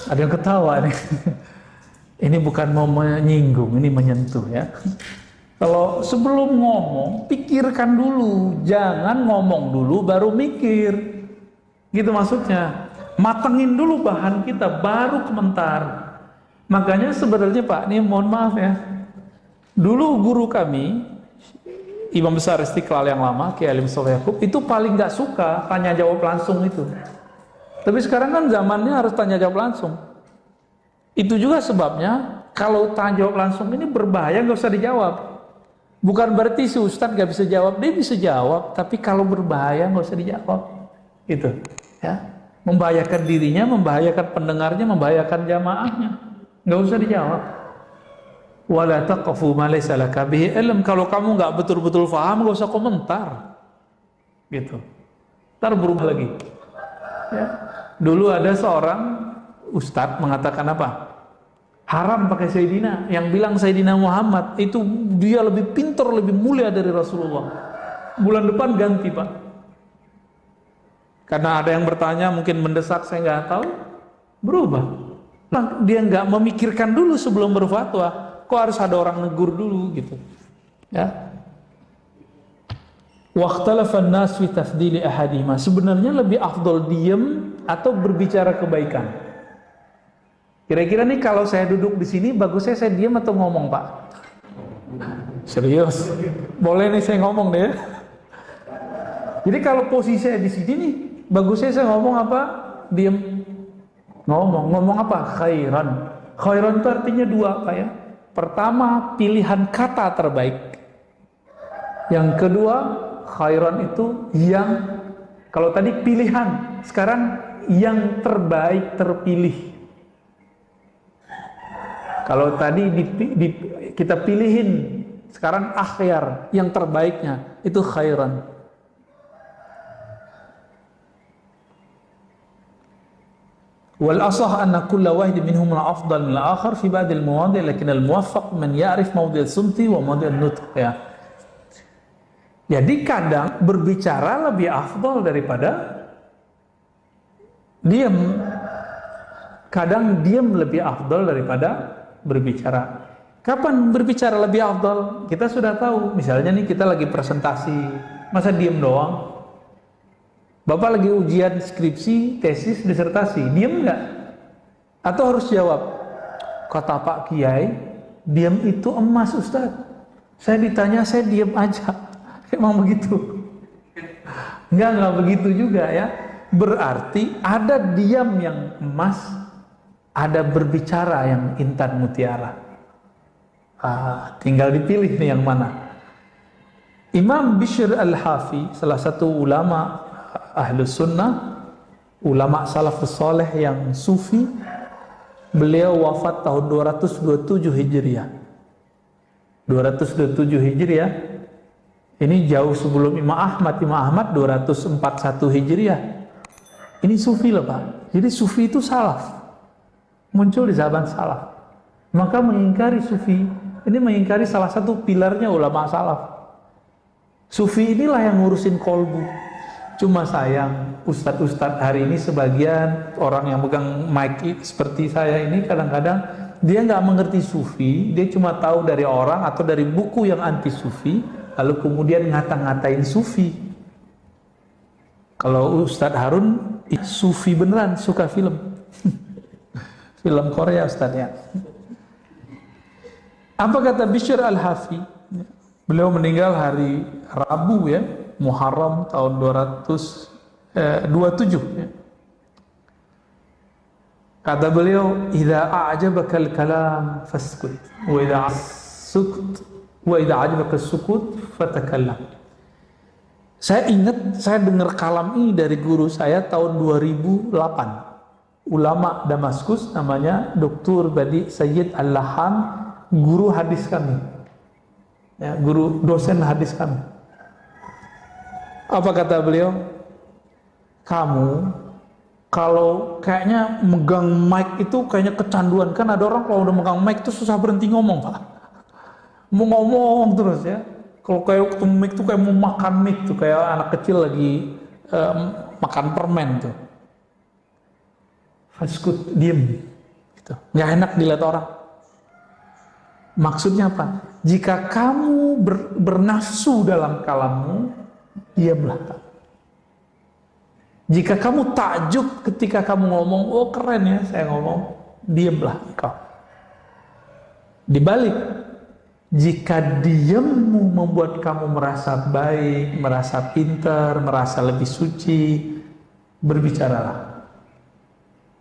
Ada yang ketawa nih. Ini bukan mau menyinggung, ini menyentuh ya. Kalau sebelum ngomong, pikirkan dulu. Jangan ngomong dulu baru mikir. Gitu maksudnya. Matengin dulu bahan kita, baru komentar. Makanya sebenarnya Pak, ini mohon maaf ya. Dulu guru kami, Imam Besar Istiqlal yang lama, Kiai Haji Soleh Yaqub, itu paling gak suka tanya jawab langsung itu. Tapi sekarang kan zamannya harus tanya jawab langsung. Itu juga sebabnya kalau tanya jawab langsung ini berbahaya, gak usah dijawab. Bukan berarti si Ustadz gak bisa jawab, dia bisa jawab, tapi kalau berbahaya gak usah dijawab. Gitu, ya. Membahayakan dirinya, membahayakan pendengarnya, membahayakan jamaahnya. Gak usah dijawab. Wala taqfu ma laysa laka bihi ilm. Kalau kamu gak betul-betul paham, gak usah komentar. Gitu. Ntar berubah lagi. Ya. Dulu ada seorang ustadz mengatakan apa? Haram pakai Sayyidina. Yang bilang Sayyidina Muhammad itu dia lebih pintar, lebih mulia dari Rasulullah. Bulan depan ganti Pak. Karena ada yang bertanya, mungkin mendesak, saya nggak tahu. Berubah. Nah, dia nggak memikirkan dulu sebelum berfatwa. Kok harus ada orang negur dulu gitu? Ya. Waqtalafan nas fi tafdili ahadihima. Sebenarnya lebih afdol diam atau berbicara kebaikan. Kira-kira nih kalau saya duduk di sini, bagusnya saya diam atau ngomong Pak? Serius? Boleh nih saya ngomong deh. Jadi kalau posisi saya di sini nih, bagusnya saya ngomong apa? Diam. Ngomong apa? Khairan. Khairan itu artinya dua Pak ya. Pertama, pilihan kata terbaik. Yang kedua, khairan itu yang, kalau tadi pilihan, sekarang yang terbaik terpilih. Kalau tadi kita pilihin, sekarang akhyar, yang terbaiknya itu khairan. Wal asah anna kulla wahid minhum afdal min al-akhar fi ba'd al-mawadi' lakin al-muwaffaq man ya'rif mawdi' al-sumti wa mawdi' an-nutq ya. Jadi kadang berbicara lebih afdal daripada diam. Kadang diam lebih afdal daripada berbicara. Kapan berbicara lebih afdal? Kita sudah tahu. Misalnya nih kita lagi presentasi, masa diam doang? Bapak lagi ujian skripsi, tesis, disertasi, diam nggak? Atau harus jawab? Kata Pak Kiai, diam itu emas Ustaz. Saya ditanya, saya diam aja. Emang begitu? Enggak begitu juga ya. Berarti ada diam yang emas, ada berbicara yang intan mutiara. Tinggal dipilih nih yang mana. Imam Bishr al-Hafi, salah satu ulama Ahlus Sunnah, ulama salafus soleh yang sufi, beliau wafat tahun 227 Hijriah. 227 Hijriah. Ini jauh sebelum Imam Ahmad. Imam Ahmad 241 Hijriah. Ini sufi loh Pak. Jadi sufi itu salaf. Muncul di zaman salaf. Maka mengingkari sufi, ini mengingkari salah satu pilarnya ulama salaf. Sufi inilah yang ngurusin kolbu. Cuma sayang, ustadz-ustadz hari ini sebagian orang yang pegang mic seperti saya ini kadang-kadang dia nggak mengerti sufi, dia cuma tahu dari orang atau dari buku yang anti sufi, lalu kemudian ngata-ngatain sufi. Kalau Ustadz Harun sufi beneran, suka film. Film Korea Ustadz ya. Apa kata Bishr al-Hafi? Beliau meninggal hari Rabu ya, Muharram tahun 227 ya. Kata beliau, "Idza a'jabaka al-kalam faskut, wa idza sukut, wa idza a'jabaka as-sukut fatakallam." Saya ingat, saya dengar kalam ini dari guru saya tahun 2008. Ulama Damaskus namanya Dr. Badi Sayyid Al-Lahan, guru hadis kami. Ya, guru dosen hadis kami. Apa kata beliau? Kamu kalau kayaknya megang mic itu kayaknya kecanduan. Kan ada orang kalau udah megang mic itu susah berhenti ngomong Pak. Mau ngomong terus ya. Kalau kayak ketemu mic tuh kayak mau makan mic tuh, kayak anak kecil lagi makan permen tuh. Faskut, diem. Gitu. Nggak enak dilihat orang. Maksudnya apa? Jika kamu bernafsu dalam kalammu, diamlah. Jika kamu takjub ketika kamu ngomong, oh keren ya saya ngomong, diamlah engkau. Dibalik, jika diammu membuat kamu merasa baik, merasa pintar, merasa lebih suci, berbicaralah.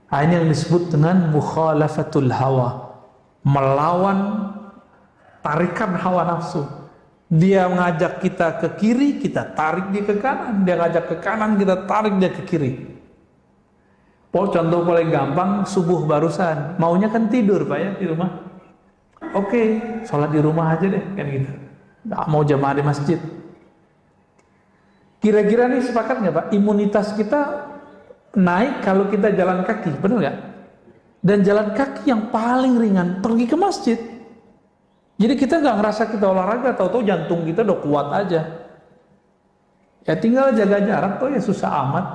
Ini yang disebut dengan mukhalafatul hawa, melawan tarikan hawa nafsu. Dia mengajak kita ke kiri, kita tarik dia ke kanan. Dia ngajak ke kanan, kita tarik dia ke kiri. Contoh paling gampang, subuh barusan, maunya kan tidur Pak ya di rumah. Oke, sholat di rumah aja deh, kan gitu. Nggak mau jamaah di masjid. Kira-kira nih sepakat nggak Pak? Imunitas kita naik kalau kita jalan kaki, benar nggak? Dan jalan kaki yang paling ringan, pergi ke masjid. Jadi kita nggak ngerasa kita olahraga, tahu-tahu jantung kita udah kuat aja. Ya tinggal jaga jarak tuh ya susah amat.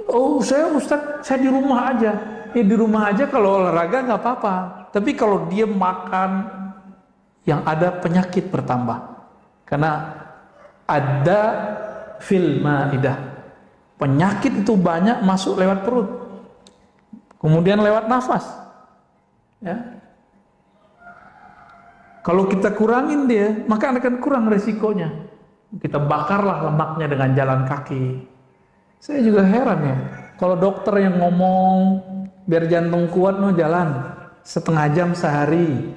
Oh saya Ustadz, saya di rumah aja. Ya di rumah aja kalau olahraga nggak apa-apa. Tapi kalau dia makan, yang ada penyakit bertambah. Karena ada fil maidah. Penyakit itu banyak masuk lewat perut. Kemudian lewat nafas. Ya. Kalau kita kurangin dia, maka akan kurang resikonya. Kita bakarlah lemaknya dengan jalan kaki. Saya juga heran ya, kalau dokter yang ngomong biar jantung kuat no jalan setengah jam sehari,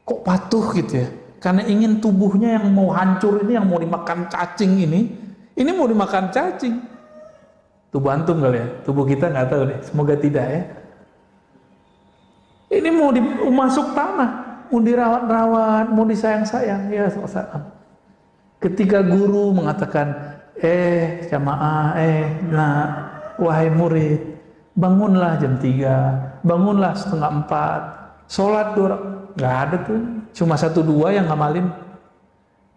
kok patuh gitu ya? Karena ingin tubuhnya yang mau hancur ini, yang mau dimakan cacing ini mau dimakan cacing. Tubuh antum kali ya, tubuh kita nggak tahu deh, semoga tidak ya. Ini mau masuk tanah. Mau dirawat-rawat, mau disayang-sayang, ya saat. Ketika guru mengatakan, jamaah, wahai murid, bangunlah jam 3, bangunlah setengah 4, sholat 2, nggak ada tuh, cuma 1-2 yang ngamalin.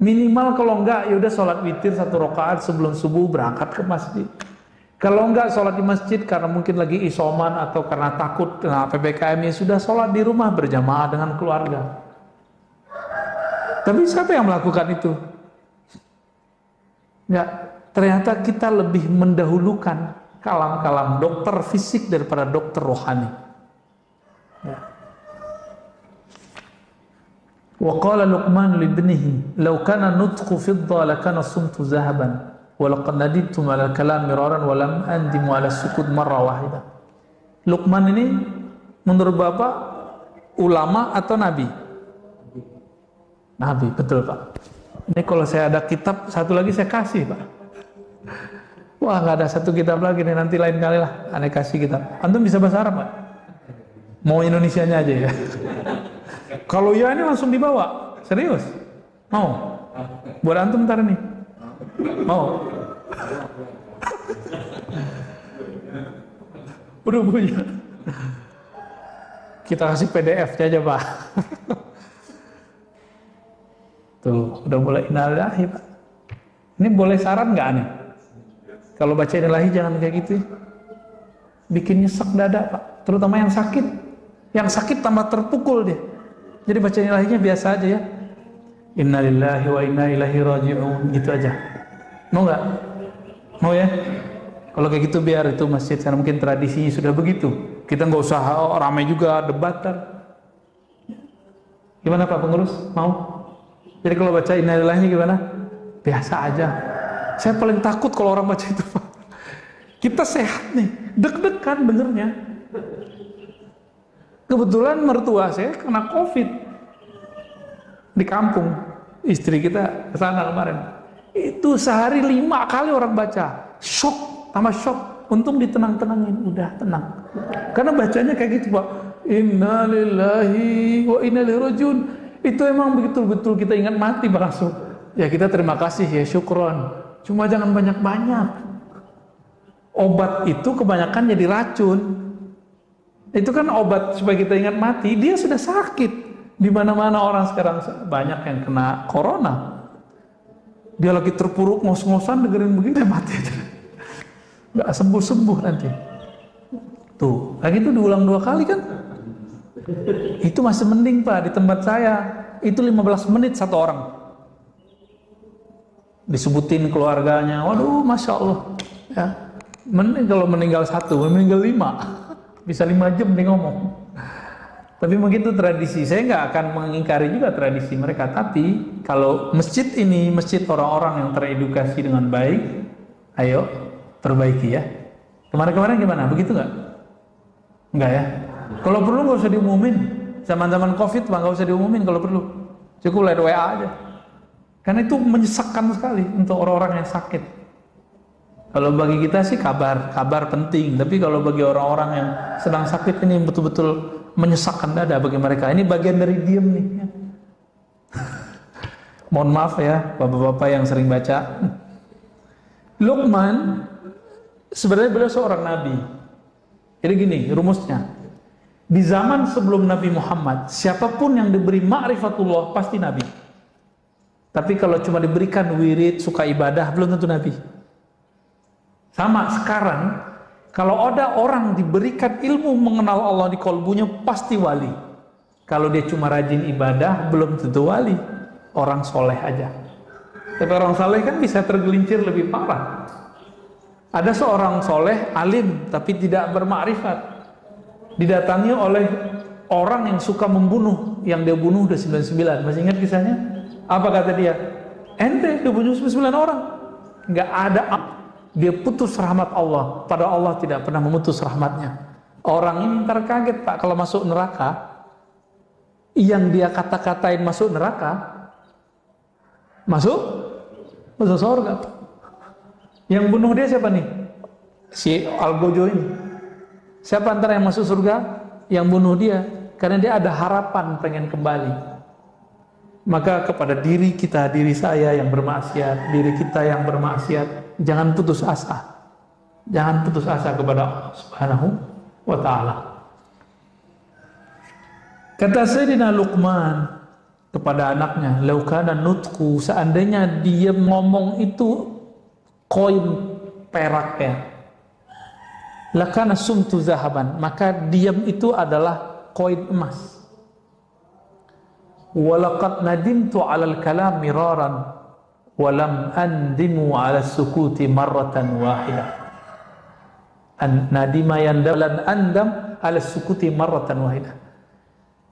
Minimal kalau enggak, yaudah sholat witir 1 rakaat sebelum subuh berangkat ke masjid. Kalau enggak sholat di masjid karena mungkin lagi isoman atau karena takut kena PPKM, ya sudah sholat di rumah berjamaah dengan keluarga. Tapi siapa yang melakukan itu? Enggak, ternyata kita lebih mendahulukan kalam-kalam dokter fisik daripada dokter rohani. Ya. Wa qala Luqman li ibnihi, "Law kana nutqu fidda lakana sumtu zahaban." Walaqad nadibtum 'ala al-kalam miraran wa lam andimu 'ala sukut marra wahida. Luqman ini menurut Bapak ulama atau nabi? Nabi, betul Pak. Ini kalau saya ada kitab satu lagi saya kasih Pak. Wah nggak ada satu kitab lagi nih, nanti lain kali lah aneh kasih kitab. Antum bisa bahasa Arab Pak? Mau Indonesianya aja ya? Kalau ya ini langsung dibawa, serius? Mau? Buat antum ntar nih. Mau? Udah punya. Kita kasih PDF aja Pak. Tuh, udah mulai innalillahi Pak. Ini boleh saran nggak nih? Kalau baca innalillahi jangan kayak gitu. Bikin nyesek dada Pak. Terutama yang sakit. Yang sakit tambah terpukul dia. Jadi baca innalillahinya biasa aja ya. Innalillahi wa inna ilaihi raji'un, gitu aja. Mau nggak? Mau ya? Kalau kayak gitu biar itu masjid, karena mungkin tradisinya sudah begitu. Kita nggak usah ramai juga debatan. Gimana Pak pengurus? Mau? Jadi kalau baca innalillahi gimana? Biasa aja. Saya paling takut kalau orang baca itu Pak. Kita sehat nih, deg-degan dengernya. Kebetulan mertua saya kena COVID di kampung. Istri kita kesana kemarin. Itu sehari 5 kali orang baca. Shock, tambah shock. Untung ditenang-tenangin, udah tenang. Karena bacanya kayak gitu Pak. Innalillahi wa inna ilaihi raji'un. Itu emang betul-betul kita ingat mati Pak langsung. Ya kita terima kasih ya, syukron. Cuma jangan banyak-banyak. Obat itu kebanyakan jadi racun. Itu kan obat supaya kita ingat mati. Dia sudah sakit. Di mana-mana orang sekarang banyak yang kena corona. Dia lagi terpuruk ngos-ngosan dengerin begini mati aja. Nggak sembuh-sembuh nanti. Tuh, kayak gitu diulang 2 kali kan? Itu masih mending Pak, di tempat saya itu 15 menit 1 orang. Disebutin keluarganya, waduh Masya Allah ya. Kalau meninggal 1, meninggal 5 bisa 5 jam nih ngomong. Tapi mungkin itu tradisi. Saya nggak akan mengingkari juga tradisi mereka. Tapi kalau masjid ini masjid orang-orang yang teredukasi dengan baik, ayo perbaiki ya. Kemarin-kemarin gimana? Begitu nggak? Nggak ya? Kalau perlu nggak usah diumumin. Zaman-zaman COVID nggak usah diumumin kalau perlu. Cukup lewat WA aja. Karena itu menyesakkan sekali untuk orang-orang yang sakit. Kalau bagi kita sih kabar penting. Tapi kalau bagi orang-orang yang sedang sakit ini betul-betul menyesakkan dada bagi mereka. Ini bagian dari diam nih. Mohon maaf ya, bapak-bapak yang sering baca. Luqman sebenarnya beliau seorang nabi. Jadi gini rumusnya. Di zaman sebelum Nabi Muhammad, siapapun yang diberi ma'rifatullah pasti nabi. Tapi kalau cuma diberikan wirid, suka ibadah, belum tentu nabi. Sama sekarang, kalau ada orang diberikan ilmu mengenal Allah di kolbunya, pasti wali. Kalau dia cuma rajin ibadah, belum tentu wali. Orang soleh aja. Tapi orang soleh kan bisa tergelincir lebih parah. Ada seorang soleh, alim, tapi tidak bermakrifat. Didatangi oleh orang yang suka membunuh. Yang dia bunuh udah 99. Masih ingat kisahnya? Apa kata dia? Ente dia bunuh 99 orang. Nggak ada apa. Dia putus rahmat Allah, padahal Allah tidak pernah memutus rahmatnya. Orang ini ntar kaget Pak kalau masuk neraka. Yang dia kata-katain masuk neraka, masuk surga. Yang bunuh dia siapa nih? Si Algojo ini. Siapa antara yang masuk surga? Yang bunuh dia, karena dia ada harapan pengen kembali. Maka kepada diri kita, diri saya yang bermaksiat, diri kita yang bermaksiat, jangan putus asa. Jangan putus asa kepada Allah Subhanahu wa ta'ala. Kata Sayyidina Luqman kepada anaknya, "Lau kana nutqu", seandainya dia ngomong itu koin perak ya. Lakana sumtu zahaban, maka diam itu adalah koin emas. Walaqad nadimtu 'alal kalam miraran walam andimu 'ala sukuti marratan wahidah. Nadima yandalan andam 'ala sukuti marratan wahidah.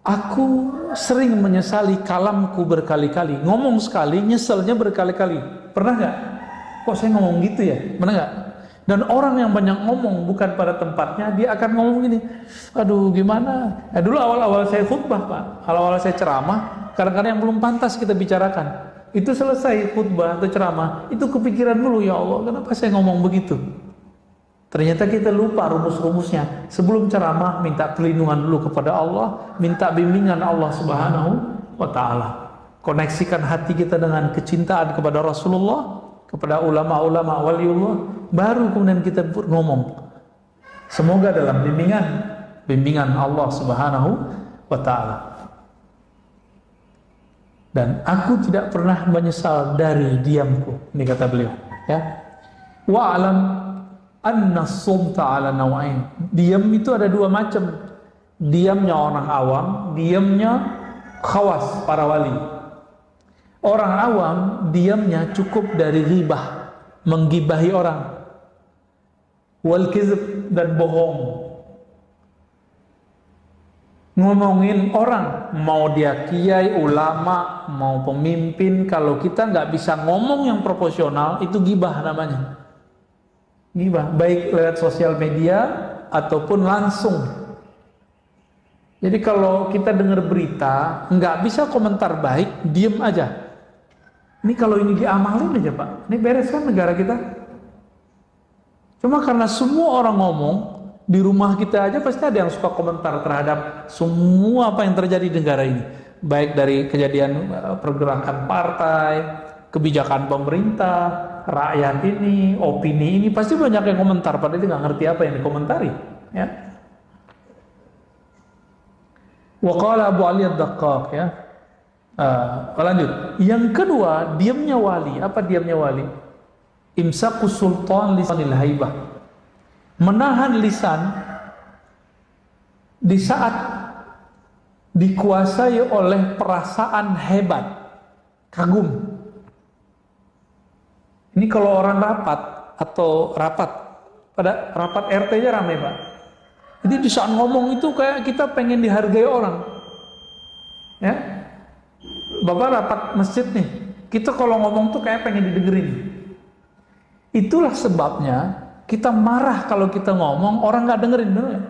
Aku sering menyesali kalamku berkali-kali. Ngomong sekali, nyeselnya berkali-kali. Pernah nggak? Kok saya ngomong gitu ya? Pernah nggak? Dan orang yang banyak ngomong bukan pada tempatnya, dia akan ngomong gini, aduh gimana? Dulu awal-awal saya khutbah Pak, awal-awal saya ceramah, kadang-kadang yang belum pantas kita bicarakan. Itu selesai khutbah atau ceramah, itu kepikiran dulu, ya Allah, kenapa saya ngomong begitu? Ternyata kita lupa rumus-rumusnya. Sebelum ceramah, minta perlindungan dulu kepada Allah, minta bimbingan Allah Subhanahu wa ta'ala. Koneksikan hati kita dengan kecintaan kepada Rasulullah, kepada ulama-ulama waliullah, baru kemudian kita ngomong. Semoga dalam bimbingan Allah Subhanahu wa ta'ala. Dan aku tidak pernah menyesal dari diamku, ini kata beliau ya. Wa'alam anna sumta ala nawain. Diam itu ada 2 macam. Diamnya orang awam, diamnya khawas, para wali. Orang awam diamnya cukup dari ghibah, menggibahi orang, wal kizb, dan bohong, ngomongin orang, mau dia kiai, ulama, mau pemimpin. Kalau kita nggak bisa ngomong yang proporsional, itu ghibah namanya. Ghibah, baik lewat sosial media ataupun langsung. Jadi kalau kita dengar berita, nggak bisa komentar baik, diem aja. Ini kalau ini diamalin aja Pak, ini beres kan negara kita. Cuma karena semua orang ngomong, di rumah kita aja pasti ada yang suka komentar terhadap semua apa yang terjadi di negara ini. Baik dari kejadian pergerakan partai, kebijakan pemerintah, rakyat ini, opini ini, pasti banyak yang komentar, padahal itu nggak ngerti apa yang dikomentari. Ya. Wa qala Abu Ali ad-Daqqaq ya. Lanjut. Yang kedua, diamnya wali. Apa diamnya wali? Imsaku sultan lisanil haibah. Menahan lisan Di saat dikuasai oleh perasaan hebat, kagum. Ini kalau orang rapat atau pada rapat RT-nya ramai Pak. Jadi di saat ngomong itu kayak kita pengen dihargai orang. Ya, Bapak rapat masjid nih, kita kalau ngomong tuh kayak pengen didengerin. Itulah sebabnya kita marah kalau kita ngomong orang nggak dengerin, bener gak?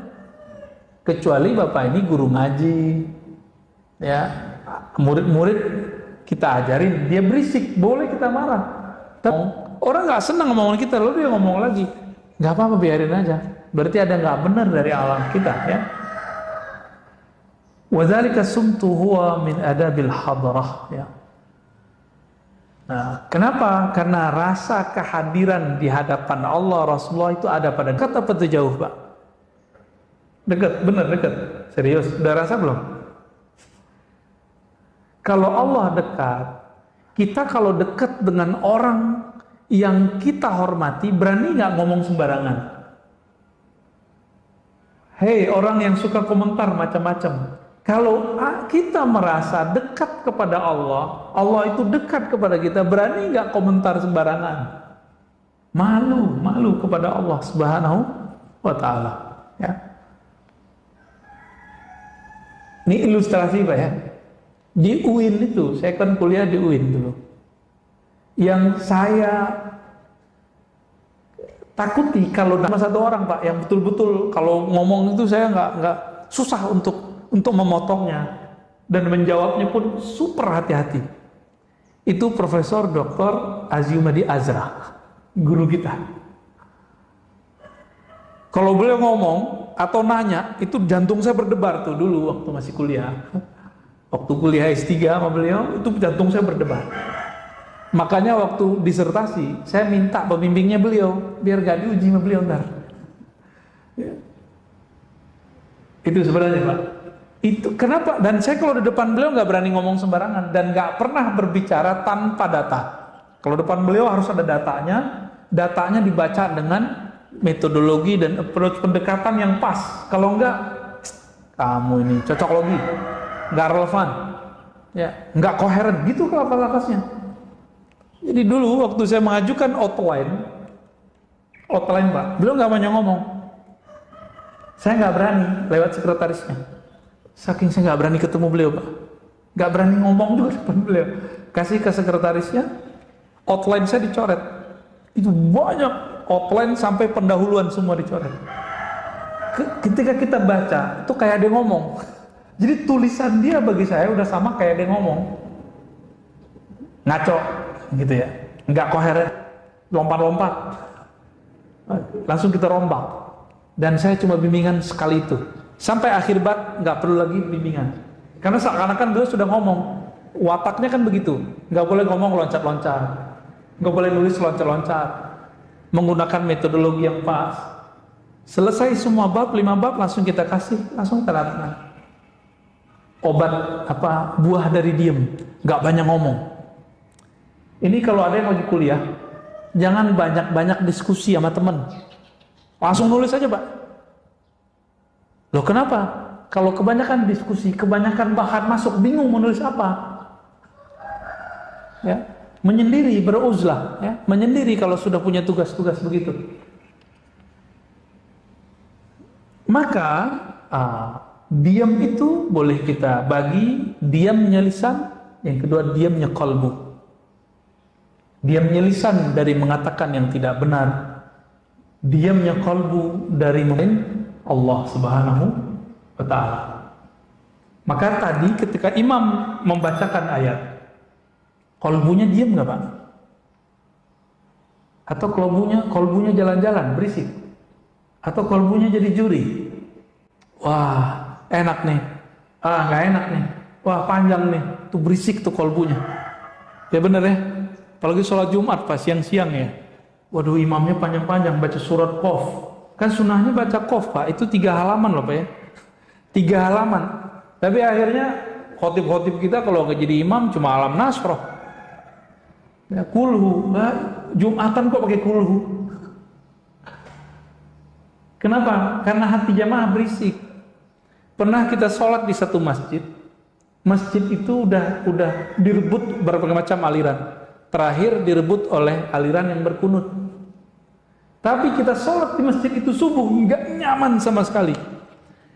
Kecuali Bapak ini guru ngaji, ya, murid-murid kita ajarin, dia berisik, boleh kita marah. Tapi orang nggak senang ngomongin kita, lalu dia ngomong lagi, nggak apa-apa, biarin aja. Berarti ada nggak benar dari alam kita, ya. Wadzalika sumtu huwa min adabil hadrah, ya. Nah, kenapa? Karena rasa kehadiran di hadapan Allah, Rasulullah itu ada pada dekat apa itu jauh, Pak? Dekat, benar dekat. Serius, udah rasa belum? Kalau Allah dekat, kita kalau dekat dengan orang yang kita hormati, berani nggak ngomong sembarangan? Hei, orang yang suka komentar macam-macam. Kalau kita merasa dekat kepada Allah, Allah itu dekat kepada kita, berani nggak komentar sembarangan? Malu kepada Allah Subhanahu wa Ta'ala. Ya. Ini ilustrasi Pak ya. Di UIN itu, saya kan kuliah di UIN dulu. Yang saya takuti kalau sama satu orang Pak, yang betul-betul kalau ngomong itu saya nggak susah untuk memotongnya dan menjawabnya pun super hati-hati. Itu Profesor Dr. Aziumadi Azra, guru kita. Kalau beliau ngomong atau nanya, itu jantung saya berdebar tuh dulu waktu masih kuliah. Waktu kuliah S3 sama beliau, itu jantung saya berdebar. Makanya waktu disertasi, saya minta pembimbingnya beliau, biar gak diuji sama beliau ntar. Ya. Itu sebenarnya Pak. Itu kenapa? Dan saya kalau di depan beliau nggak berani ngomong sembarangan dan nggak pernah berbicara tanpa data. Kalau depan beliau harus ada datanya dibaca dengan metodologi dan approach pendekatan yang pas. Kalau enggak, kamu ini cocok logi, nggak relevan, ya, nggak koheren, gitu lapas-lapasnya. Jadi dulu waktu saya mengajukan outline Pak, beliau nggak banyak ngomong. Saya nggak berani lewat sekretarisnya. Saking saya nggak berani ketemu beliau Pak, nggak berani ngomong juga depan beliau. Kasih ke sekretarisnya, outline saya dicoret. Itu banyak outline sampai pendahuluan semua dicoret. Ketika kita baca, itu kayak dia ngomong. Jadi tulisan dia bagi saya udah sama kayak dia ngomong. Ngaco, gitu ya, nggak koheren, lompat-lompat. Langsung kita rombak. Dan saya cuma bimbingan sekali itu. Sampai akhir bat nggak perlu lagi bimbingan, karena seakan-akan beliau sudah ngomong. Wataknya kan begitu, nggak boleh ngomong loncat-loncat, nggak boleh nulis loncat-loncat, menggunakan metodologi yang pas. Selesai semua bab, 5 bab langsung kita kasih, langsung tanda tangan. Obat apa? Buah dari diem, nggak banyak ngomong. Ini kalau ada yang lagi kuliah, jangan banyak-banyak diskusi sama teman, langsung nulis aja Pak. Loh kenapa? Kalau kebanyakan diskusi, kebanyakan bahan masuk, bingung menulis apa. Ya, menyendiri, beruzlah, ya, menyendiri kalau sudah punya tugas-tugas begitu. Maka diam itu boleh kita bagi diamnya lisan, yang kedua diamnya qalbu. Diamnya lisan dari mengatakan yang tidak benar, diamnya qalbu dari Allah Subhanahu wa Ta'ala. Maka tadi ketika imam membacakan ayat, kolbunya diam nggak Pak? Atau kolbunya jalan-jalan berisik? Atau kolbunya jadi juri? Wah enak nih, nggak enak nih, wah panjang nih, tuh berisik tuh kolbunya. Ya bener ya, apalagi sholat Jumat pas siang-siang ya, waduh imamnya panjang-panjang baca surat Qaf. Kan sunahnya baca Qaf Pak, itu 3 halaman loh Pak ya, 3 halaman. Tapi akhirnya khotib-khotib kita kalau nggak jadi imam cuma alam nasroh, ya, kulhu. Jumatan kok pakai kulhu? Kenapa? Karena hati jamaah berisik. Pernah kita sholat di satu masjid. Masjid itu udah direbut berbagai macam aliran. Terakhir direbut oleh aliran yang berkunut. Tapi kita sholat di masjid itu subuh nggak nyaman sama sekali.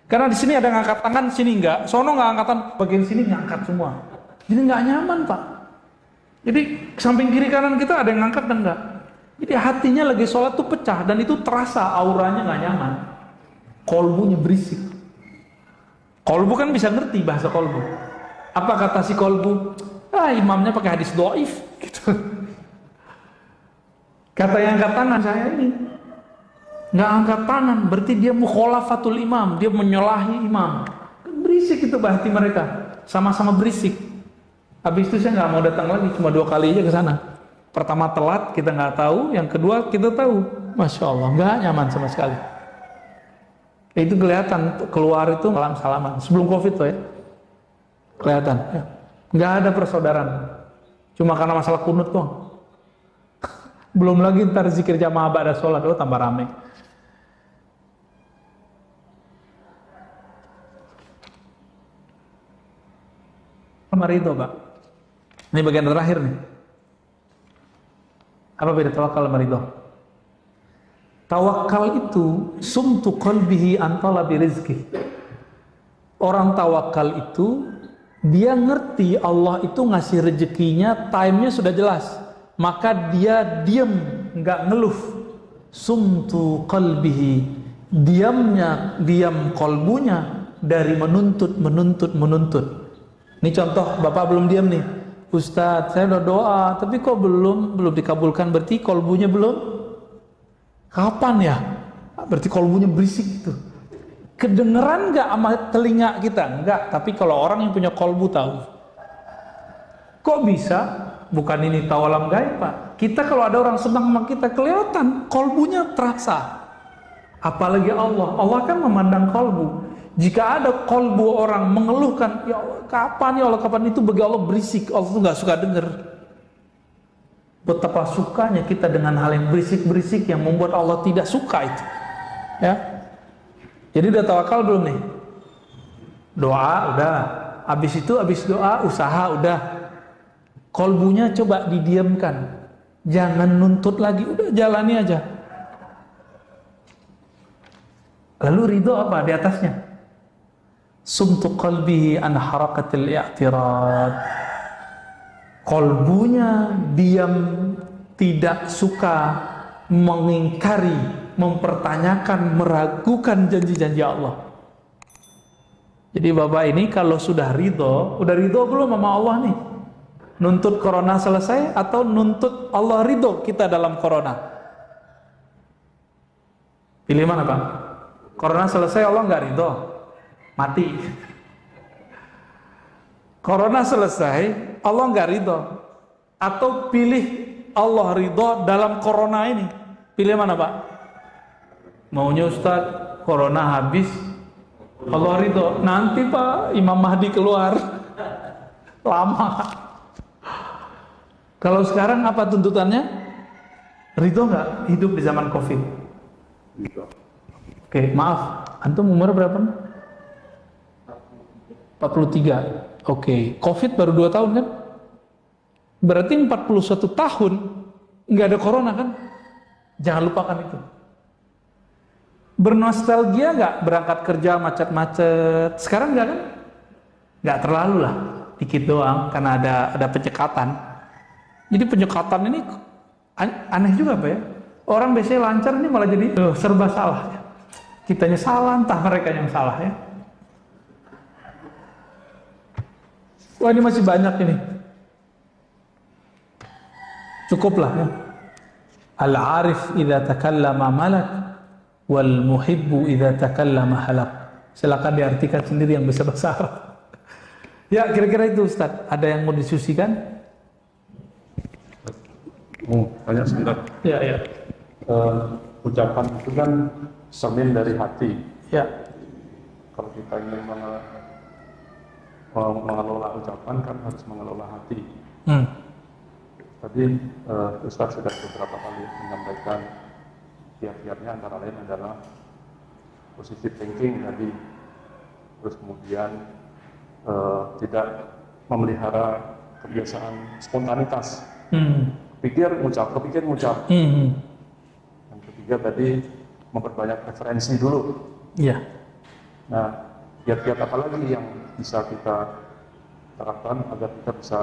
Karena di sini ada ngangkat tangan, sini nggak. Sono nggak angkatan, bagian sini ngangkat semua. Jadi nggak nyaman Pak. Jadi samping kiri kanan kita ada yang ngangkat dan enggak. Jadi hatinya lagi sholat tuh pecah dan itu terasa auranya nggak nyaman. Kolbunya berisik. Kolbu kan bisa ngerti bahasa kolbu. Apa kata si kolbu? Imamnya pakai hadis doif gitu. Kata yang angkat tangan, saya ini nggak angkat tangan, berarti dia mukhalafatul imam, dia menyalahi imam. Berisik itu hati mereka, sama-sama berisik. Habis itu saya nggak mau datang lagi, cuma 2 kali aja ke sana. Pertama telat, kita nggak tahu, yang kedua kita tahu, masya Allah, nggak nyaman sama sekali. Itu kelihatan keluar itu salam-salaman sebelum COVID tuh ya, kelihatan, ya. Nggak ada persaudaraan, cuma karena masalah kunut doang. Belum lagi ntar zikir jamaah ba'da sholat, tambah rame. Sama ridho Pak. Ini bagian terakhir nih. Apa beda tawakal sama ridho? Tawakal itu sumtu qalbihi an talabi rizki. Orang tawakal itu dia ngerti Allah itu ngasih rezekinya, time-nya sudah jelas. Maka dia diam, nggak ngeluh. Sumtu qalbihi, diam kolbunya dari menuntut. Ini contoh, Bapak belum diam nih. Ustadz, saya udah doa, tapi kok belum dikabulkan, berarti kolbunya belum. Kapan ya? Berarti kolbunya berisik gitu. Kedengeran nggak sama telinga kita? Enggak, tapi kalau orang yang punya kolbu tahu. Kok bisa? Bukan ini tawalam gaib Pak. Kita kalau ada orang senang sama kita kelihatan, kolbunya terasa. Apalagi Allah kan memandang kolbu. Jika ada kolbu orang mengeluhkan, ya Allah, kapan ya Allah, kapan, itu bagi Allah berisik. Allah tuh nggak suka denger. Betapa sukanya kita dengan hal yang berisik-berisik yang membuat Allah tidak suka itu. Ya. Jadi udah tawakal belum nih? Doa udah. Habis doa usaha udah. Kolbunya coba didiamkan, jangan nuntut lagi, udah jalani aja. Lalu ridho apa di atasnya? Sumtu qalbihi an harakatil i'tirad. Kolbunya diam, tidak suka mengingkari, mempertanyakan, meragukan janji-janji Allah. Jadi Bapak ini kalau sudah ridho belum sama Allah nih? Nuntut corona selesai atau nuntut Allah ridho kita dalam corona? Pilih mana Pak? Corona selesai Allah nggak ridho, mati. Corona selesai Allah nggak ridho, atau pilih Allah ridho dalam corona ini? Pilih mana Pak? Maunya Ustadz corona habis Allah ridho, nanti Pak Imam Mahdi keluar lama. Kalau sekarang apa tuntutannya? Ridho nggak hidup di zaman COVID? Oke, maaf, antum umur berapa? 43. Oke, COVID baru 2 tahun kan? Berarti 41 tahun nggak ada corona kan? Jangan lupakan itu. Bernostalgia nggak berangkat kerja macet-macet? Sekarang nggak kan? Nggak terlalu lah, dikit doang karena ada penyekatan. Jadi penyekatan ini aneh juga Pak ya. Orang biasanya lancar, ini malah jadi serba salah. Kitanya salah, entah mereka yang salah ya. Wah ini masih banyak ini. Cukuplah ya. Al-arif idza takallama malak wal muhibbu idza takallama halak. Silakan diartikan sendiri yang bisa bahasa Arab. Ya kira-kira itu Ustaz. Ada yang mau diskusikan? Tanya sebentar. Ya. Ucapan itu kan cermin dari hati. Ya. Kalau kita ingin mengelola ucapan kan harus mengelola hati. Tadi Ustaz sudah beberapa kali menyampaikan kiat-kiatnya, antara lain adalah positive thinking tadi, terus kemudian tidak memelihara kebiasaan spontanitas. Kepikir ngucap. Yang ketiga tadi memperbanyak referensi dulu. Iya. Nah, kiat-kiat apa lagi yang bisa kita terapkan agar kita bisa?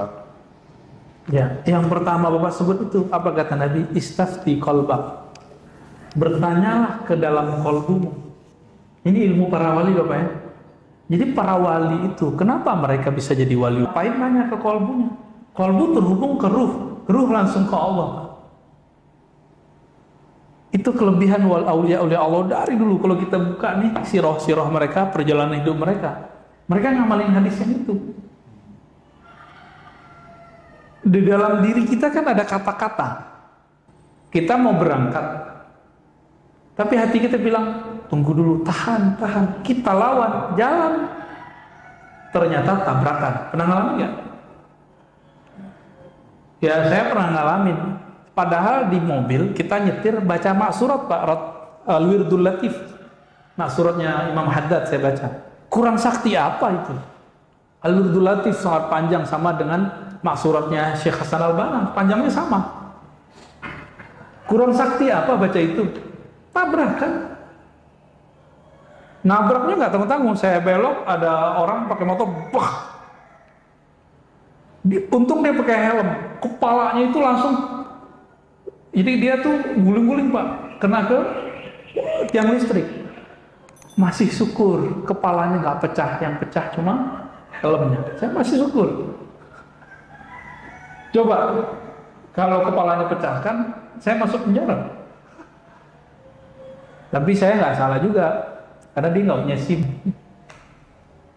Ya, yang pertama Bapak sebut itu apa kata Nabi? Istafti qalbak. Bertanyalah ke dalam kolbumu. Ini ilmu para wali Bapak ya. Jadi para wali itu kenapa mereka bisa jadi wali? Ngapain nanya ke kolbunya? Kolbu terhubung ke ruh langsung ke Allah. Itu kelebihan wal aulia Allah dari dulu. Kalau kita buka nih sirah mereka, perjalanan hidup mereka ngamalin hadis yang itu. Di dalam diri kita kan ada kata-kata. Kita mau berangkat, tapi hati kita bilang tunggu dulu, tahan. Kita lawan, jalan. Ternyata tabrakan. Pernah ngalamin nggak? Ya saya pernah ngalamin. Padahal di mobil kita nyetir baca maksurat Pak, Al-Wirdul Latif. Maksuratnya Imam Haddad saya baca. Kurang sakti apa itu? Al-Wirdul Latif sangat panjang sama dengan maksuratnya Syekh Hasan Al-Banna, panjangnya sama. Kurang sakti apa baca itu? Tabrakan. Nabraknya nggak tanggung-tanggung, saya belok ada orang pakai motor, bah. Untung dia pakai helm, kepalanya itu langsung. Jadi dia tuh guling-guling Pak, kena ke tiang listrik. Masih syukur kepalanya nggak pecah, yang pecah cuma helmnya. Saya masih syukur. Coba kalau kepalanya pecah kan, saya masuk penjara. Tapi saya nggak salah juga, karena dia nggak punya SIM.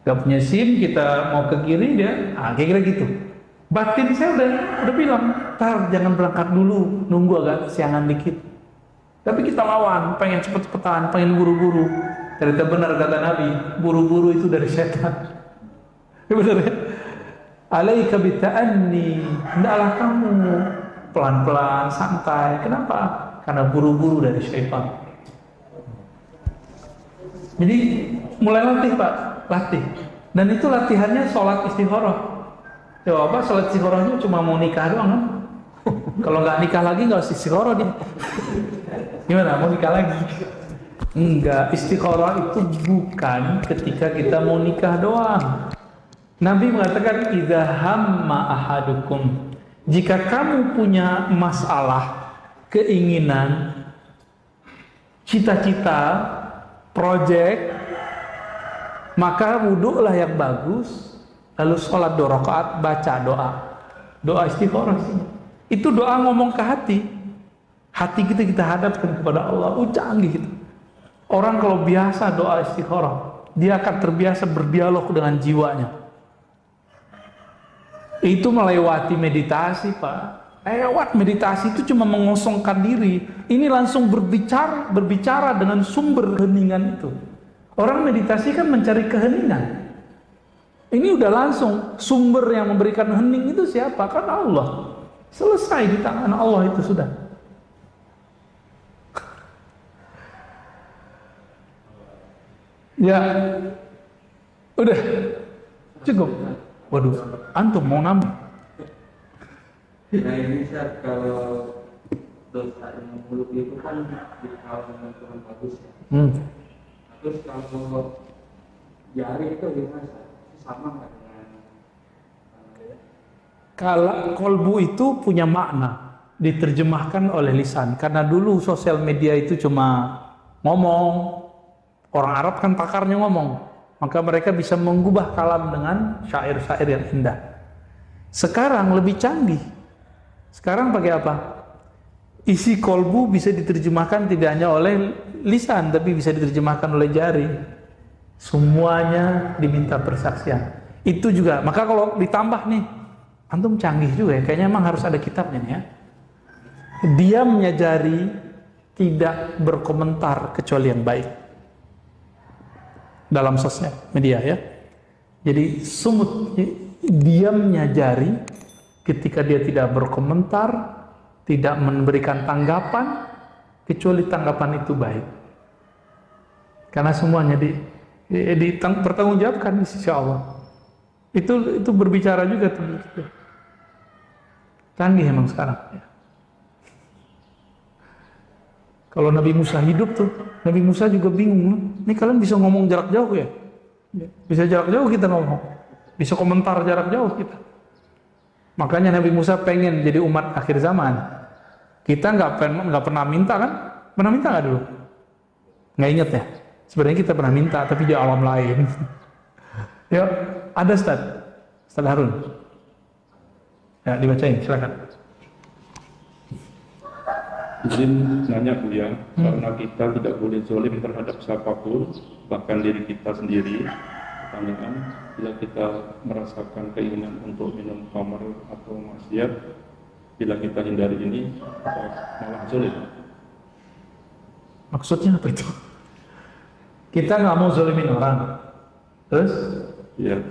Nggak punya SIM, kita mau ke kiri dia, kira-kira gitu. Batin saya udah bilang, tar jangan berangkat dulu, nunggu agak siangan dikit. Tapi kita lawan, pengen cepet-cepetan, pengen buru-buru. Ternyata benar kata Nabi, buru-buru itu dari setan. Benar ya? Alaika bita'anni, hendaklah kamu pelan-pelan, santai. Kenapa? Karena buru-buru dari syaitan. Jadi mulai latih Pak, latih. Dan itu latihannya sholat istikharah. Coba Pak, sholat istikharahnya cuma mau nikah doang kan? Kalau nggak nikah lagi nggak usah istikharah dia. Gimana? Mau nikah lagi? Enggak, istikharah itu bukan ketika kita mau nikah doang. Nabi mengatakan idza hamma ahadukum, jika kamu punya masalah, keinginan, cita-cita, project, maka wudhulah yang bagus, lalu sholat 2 rakaat, baca doa istikharah. Itu doa ngomong ke hati kita hadapkan kepada Allah. Canggih gitu. Orang kalau biasa doa istikharah, dia akan terbiasa berdialog dengan jiwanya. Itu melewati meditasi Pak. Lewat meditasi itu cuma mengosongkan diri. Ini langsung berbicara dengan sumber keheningan itu. Orang meditasi kan mencari keheningan. Ini udah langsung sumber yang memberikan hening itu siapa? Kan Allah. Selesai di tangan Allah itu sudah. Ya, udah cukup. Waduh, antum mau nambah? Nah ini Ustaz, kalau dosa yang mulut itu kan di kalangan kurang bagus ya. Terus kalau jari itu gimana Ustaz? Sama nggak dengan? Kalau kolbu itu punya makna, diterjemahkan oleh lisan. Karena dulu sosial media itu cuma ngomong. Orang Arab kan pakarnya ngomong, maka mereka bisa mengubah kalam dengan syair-syair yang indah. Sekarang lebih canggih. Sekarang pakai apa? Isi kolbu bisa diterjemahkan tidak hanya oleh lisan, tapi bisa diterjemahkan oleh jari. Semuanya diminta persaksian. Itu juga. Maka kalau ditambah nih, antum canggih juga ya. Kayaknya emang harus ada kitabnya nih ya. Diamnya jari tidak berkomentar kecuali yang baik. Dalam sosial media ya. Jadi diamnya jari ketika dia tidak berkomentar, tidak memberikan tanggapan kecuali tanggapan itu baik. Karena semuanya Bertanggungjawabkan di sisi Allah. Itu berbicara juga tentang kita. Canggih emang sekarang. Ya. Kalau Nabi Musa hidup tuh, Nabi Musa juga bingung. Ini kalian bisa ngomong jarak jauh ya? Bisa jarak jauh kita ngomong. Bisa komentar jarak jauh kita. Makanya Nabi Musa pengen jadi umat akhir zaman. Kita nggak pernah minta kan? Pernah minta nggak dulu? Nggak inget ya? Sebenarnya kita pernah minta, tapi di alam lain. Ya, ada Ustaz Harun. Ya, dibacain, silakan. Izin nanya Buya, karena kita tidak boleh zalim terhadap siapapun, bahkan diri kita sendiri. Pertanyaan, bila kita merasakan keinginan untuk minum khamar atau maksiat, bila kita hindari ini, malah zalim. Maksudnya apa itu? Kita nggak mau zalimin orang. Terus? Ya,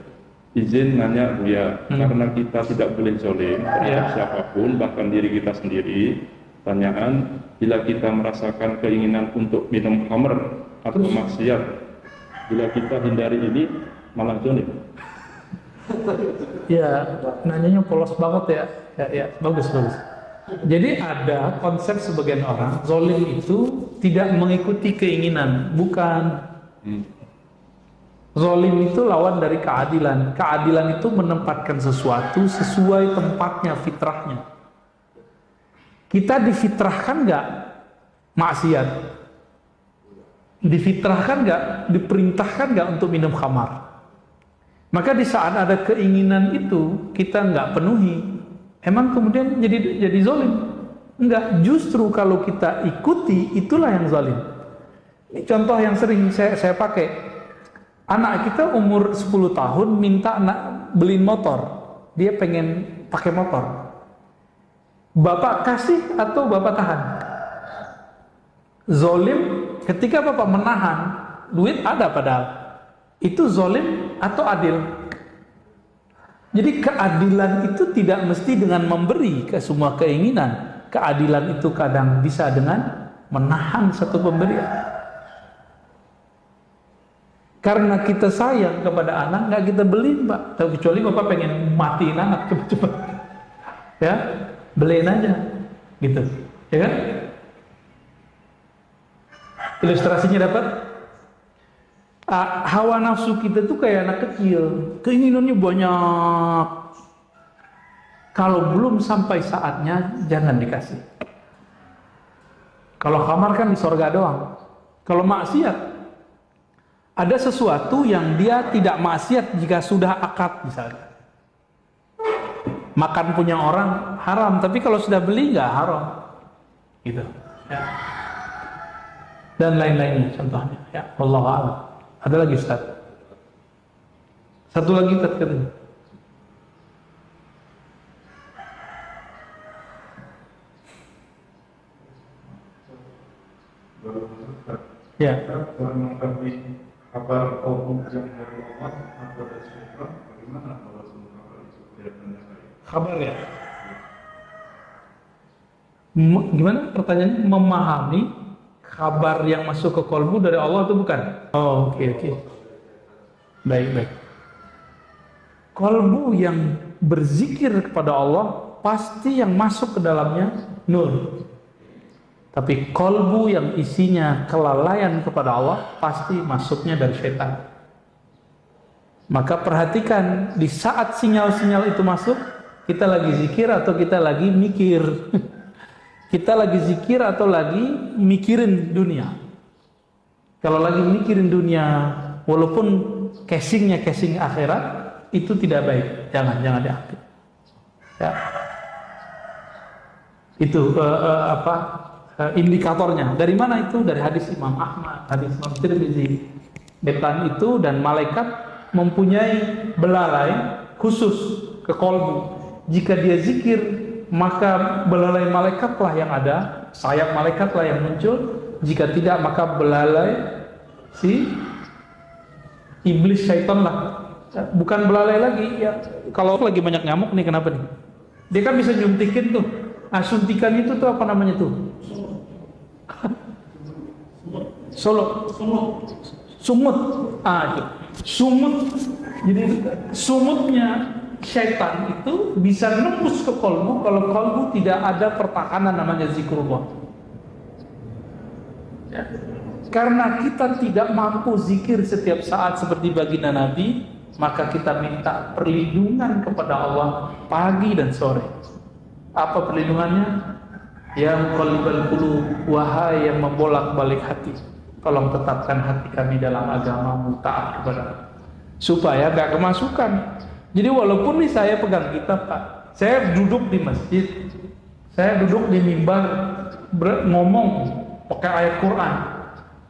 izin nanya Buya, karena kita tidak boleh zalim terhadap siapapun, bahkan diri kita sendiri. Pertanyaan, bila kita merasakan keinginan untuk minum khamr atau maksiat, bila kita hindari ini, malah zalim. Ya, nanyanya polos banget ya. Ya, bagus. Jadi ada konsep sebagian orang, zalim itu tidak mengikuti keinginan, bukan. Zalim itu lawan dari keadilan. Keadilan itu menempatkan sesuatu sesuai tempatnya, fitrahnya. Kita difitrahkan nggak maksiat? Difitrahkan nggak? Diperintahkan nggak untuk minum khamar? Maka di saat ada keinginan itu kita nggak penuhi, emang kemudian jadi zalim? Enggak, justru kalau kita ikuti itulah yang zalim. Ini contoh yang sering saya pakai. Anak kita umur 10 tahun minta beliin motor. Dia pengen pakai motor. Bapak kasih atau bapak tahan? Zalim ketika bapak menahan, duit ada padahal. Itu zalim atau adil? Jadi keadilan itu tidak mesti dengan memberi ke semua keinginan. Keadilan itu kadang bisa dengan menahan satu pemberian. Karena kita sayang kepada anak, nggak kita beliin Pak. Kecuali bapak pengen matiin anak cepat-cepat, ya beliin aja, gitu, ya kan? Ilustrasinya dapat. Hawa nafsu kita tuh kayak anak kecil, keinginannya banyak. Kalau belum sampai saatnya, jangan dikasih. Kalau khamar kan di sorga doang. Kalau maksiat, ada sesuatu yang dia tidak maksiat jika sudah akad misalnya. Makan punya orang haram, tapi kalau sudah beli nggak haram, gitu. Ya. Dan lain-lainnya contohnya. Ya, wallahu a'lam. Ada lagi Ustaz? Satu lagi Ustaz katanya. Ya. Mengetahui kabar kaum yang dari Allah atau dari syaitan, bagaimana kalau semua kabar itu kelihatannya baik? Kabar ya. Gimana pertanyaannya? Memahami kabar yang masuk ke kolbu dari Allah atau bukan? Oh, oke. Baik. Kolbu yang berzikir kepada Allah pasti yang masuk ke dalamnya nur. Tapi kolbu yang isinya kelalaian kepada Allah pasti masuknya dari syaitan. Maka perhatikan di saat sinyal-sinyal itu masuk, kita lagi zikir atau kita lagi mikir. Kita lagi zikir atau lagi mikirin dunia. Kalau lagi mikirin dunia, walaupun casingnya casing akhirat, itu tidak baik. Jangan diambil. Ya. Itu indikatornya. Dari mana itu? Dari hadis Imam Ahmad, hadis Imam Tirmizi. Setan itu dan malaikat mempunyai belalai khusus ke kolbu. Jika dia zikir, maka belalai malaikatlah yang ada, sayap malaikatlah yang muncul. Jika tidak, maka belalai si iblis syaitan lah. Bukan belalai lagi ya. Kalau lagi banyak nyamuk nih, kenapa nih? Dia kan bisa nyuntikin tuh. Suntikan itu tuh apa namanya tuh? Sumut. Itu. Sumut. Jadi sumutnya syaitan itu bisa nembus ke kolbu kalau kolbu tidak ada pertahanan namanya zikrullah. Ya. Karena kita tidak mampu zikir setiap saat seperti baginda Nabi, maka kita minta perlindungan kepada Allah pagi dan sore. Apa perlindungannya? Ya muqallibal qulub, wahai yang membolak-balik hati, tolong tetapkan hati kami dalam agamamu, taat kepada-Mu, supaya gak kemasukan. Jadi walaupun nih saya pegang kitab, Pak, saya duduk di masjid, saya duduk di mimbar ngomong pakai ayat Quran,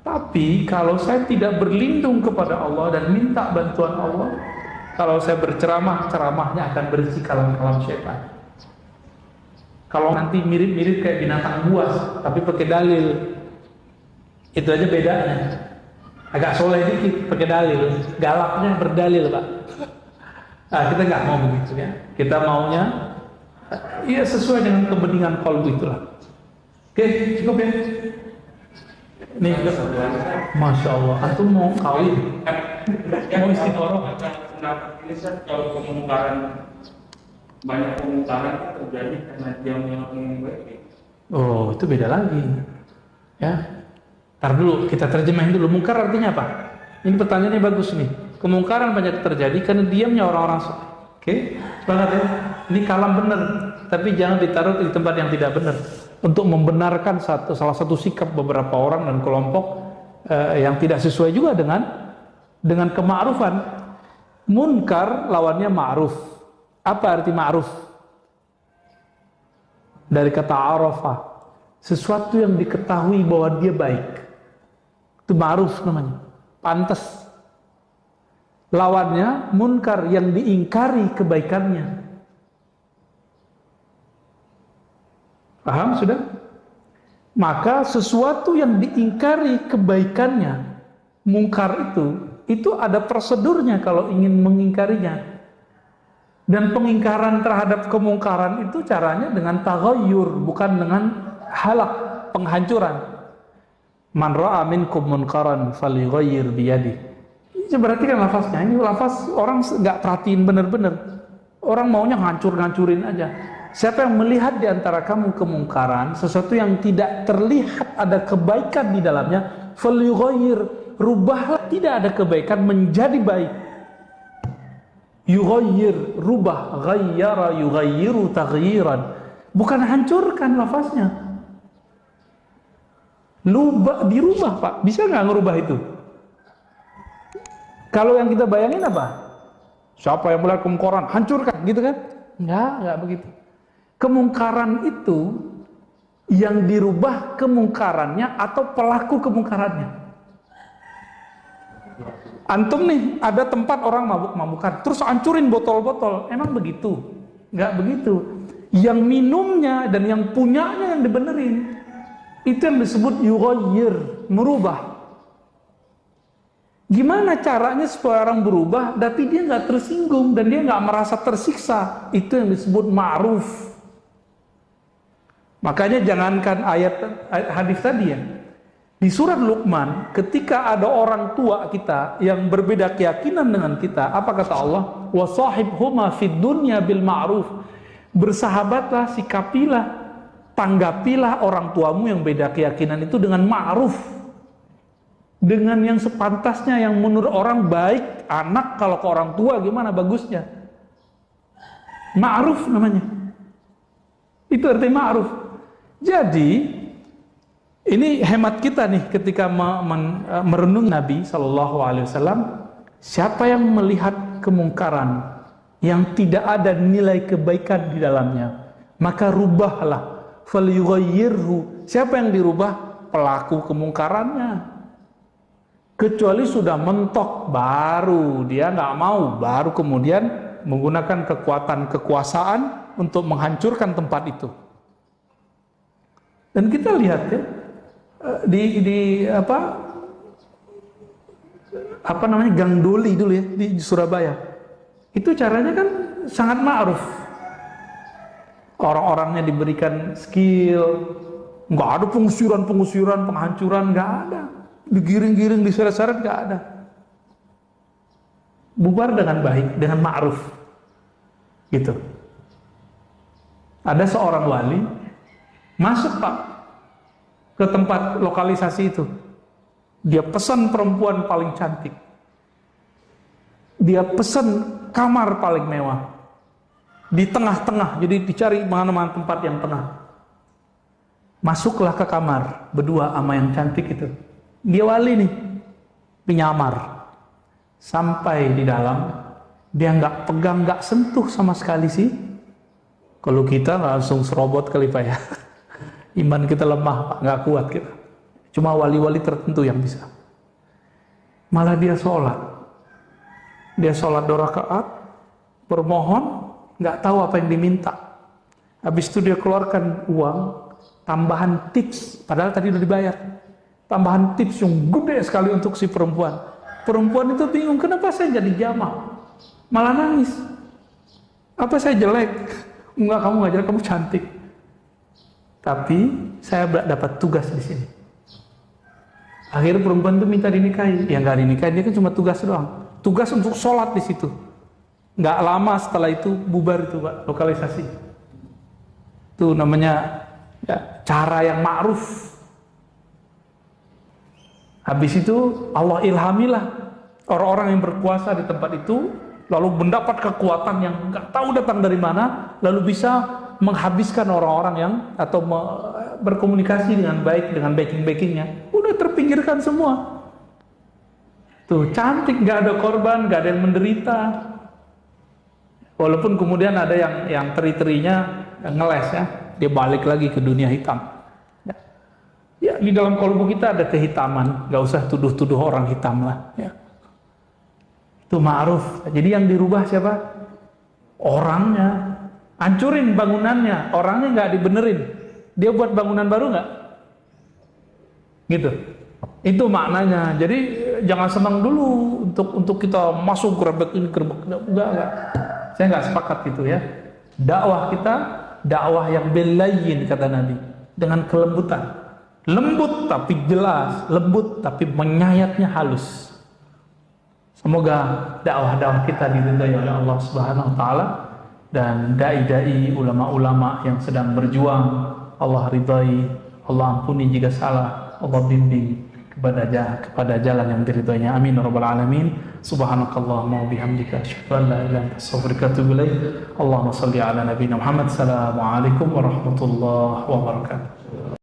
tapi kalau saya tidak berlindung kepada Allah dan minta bantuan Allah, kalau saya berceramah, ceramahnya akan berisi kalam-kalam syaitan. Kalau nanti mirip-mirip kayak binatang buas, tapi pakai dalil, itu aja bedanya. Agak soleh dikit, pakai dalil, galaknya berdalil, Pak. Nah, kita nggak mau begitu ya. Kita maunya, ya sesuai dengan kepentingan qalbu itulah. Oke, cukup ya. Nih, Masya Allah, antum mau kawin, mau istikharah. Ini kalau kemungkaran, banyak kemungkaran terjadi karena dia ngomong baik. Oh, itu beda lagi. Ya. Ntar dulu, kita terjemahin dulu. Mungkar artinya apa? Ini pertanyaannya bagus nih. Kemungkaran banyak terjadi karena diamnya orang-orang soleh. Oke, semangat ya. Ini kalam benar, tapi jangan ditaruh di tempat yang tidak benar. Untuk membenarkan salah satu sikap beberapa orang dan kelompok yang tidak sesuai juga dengan kema'rufan. Munkar lawannya ma'ruf. Apa arti ma'ruf? Dari kata arafa, sesuatu yang diketahui bahwa dia baik, itu ma'ruf namanya, pantas. Lawannya munkar, yang diingkari kebaikannya. Paham sudah? Maka sesuatu yang diingkari kebaikannya, munkar itu ada prosedurnya kalau ingin mengingkarinya. Dan pengingkaran terhadap kemungkaran itu caranya dengan taghayyur, bukan dengan halak, penghancuran. Man ra'a minkum munkaran falyughayyir biyadihi. Ini berarti kan lafaznya, ini lafaz orang nggak perhatiin benar-benar. Orang maunya ngancur-ngancurin aja. Siapa yang melihat di antara kamu kemungkaran, sesuatu yang tidak terlihat ada kebaikan di dalamnya, falyughayyir, rubahlah tidak ada kebaikan menjadi baik. Yughayyir, rubah, ghayyara yughayyiru taghyiran. Bukan hancurkan lafaznya. Dirubah, Pak. Bisa nggak ngerubah itu? Kalau yang kita bayangin apa? Siapa yang melihat kemungkaran, hancurkan, gitu kan? Enggak begitu. Kemungkaran itu yang dirubah kemungkarannya atau pelaku kemungkarannya. Antum nih, ada tempat orang mabuk-mabukan, terus hancurin botol-botol. Emang begitu? Enggak begitu. Yang minumnya dan yang punyanya yang dibenerin. Itu yang disebut yughayyir, merubah. Gimana caranya supaya orang berubah, tapi dia nggak tersinggung dan dia nggak merasa tersiksa? Itu yang disebut ma'ruf. Makanya jangankan hadis tadi ya. Di surat Luqman, ketika ada orang tua kita yang berbeda keyakinan dengan kita, apa kata Allah? Wa sahibhuma fid dunya bil ma'ruf. Bersahabatlah, sikapilah, tanggapilah orang tuamu yang beda keyakinan itu dengan ma'ruf. Dengan yang sepantasnya, yang menurut orang baik. Anak kalau ke orang tua gimana bagusnya? Ma'ruf namanya. Itu arti ma'ruf. Jadi ini hemat kita nih ketika merenung Nabi SAW. Siapa yang melihat kemungkaran yang tidak ada nilai kebaikan di dalamnya, maka rubahlah. Falyughayyirhu. Siapa yang dirubah? Pelaku kemungkarannya. Kecuali sudah mentok, baru dia nggak mau, baru kemudian menggunakan kekuasaan untuk menghancurkan tempat itu. Dan kita lihat ya, di apa namanya, Gang Doli dulu ya di Surabaya. Itu caranya kan sangat ma'ruf. Orang-orangnya diberikan skill, nggak ada pengusiran, penghancuran, nggak ada. digiring-giring, diseret-seret, nggak ada. Bubar dengan baik, dengan ma'ruf, gitu. Ada seorang wali masuk Pak ke tempat lokalisasi itu. Dia pesan perempuan paling cantik. Dia pesan kamar paling mewah. Di tengah-tengah, jadi dicari mana-mana tempat yang tengah. Masuklah ke kamar berdua sama yang cantik itu. Dia wali nih, penyamar. Sampai di dalam, dia nggak pegang, nggak sentuh sama sekali sih. Kalau kita langsung serobot kali Pak ya. Iman kita lemah Pak, nggak kuat kita. Cuma wali-wali tertentu yang bisa. Malah dia sholat. Dia sholat 2 rakaat, bermohon, nggak tahu apa yang diminta. Habis itu dia keluarkan uang, tambahan tips, padahal tadi udah dibayar. Tambahan tips yang gede sekali untuk si perempuan. Perempuan itu bingung, kenapa saya jadi jamaah? Malah nangis. Apa saya jelek? Enggak, kamu nggak jelek, kamu cantik. Tapi saya dapat tugas di sini. Akhirnya perempuan itu minta dinikahi. Ya nggak dinikahi, dia kan cuma tugas doang. Tugas untuk sholat di situ. Nggak lama setelah itu bubar itu Pak, lokalisasi. Itu namanya ya, cara yang ma'ruf. Habis itu Allah ilhamilah orang-orang yang berkuasa di tempat itu, lalu mendapat kekuatan yang nggak tahu datang dari mana, lalu bisa menghabiskan orang-orang yang atau berkomunikasi dengan baik dengan backing-backingnya. Udah terpinggirkan semua. Tuh cantik, nggak ada korban, nggak ada yang menderita. Walaupun kemudian ada yang teri-terinya ngeles ya, dia balik lagi ke dunia hitam. Ya, di dalam kalbu kita ada kehitaman, nggak usah tuduh-tuduh orang hitam lah. Ya. Itu ma'ruf. Jadi yang dirubah siapa? Orangnya. Hancurin bangunannya, orangnya nggak dibenerin. Dia buat bangunan baru nggak? Gitu. Itu maknanya. Jadi jangan senang dulu untuk kita masuk gerbek ini gerbek enggak. Saya nggak sepakat gitu ya. Dakwah kita dakwah yang belayyin kata Nabi, dengan kelembutan. Lembut tapi jelas, lembut tapi menyayatnya halus. Semoga dakwah-dakwah kita diridhai oleh Allah Subhanahu wa taala dan dai-dai ulama-ulama yang sedang berjuang Allah ridhai, Allah ampuni jika salah, Allah bimbing kepada jalan yang diridhoinya. Amin ya rabbal alamin. Subhanakallahumma wa bihamdika asyhadu an la ilaha illa anta astaghfiruka wa atubu ilaik. Allahumma shalli ala nabiyyina Muhammad. Assalamualaikum warahmatullahi wabarakatuh.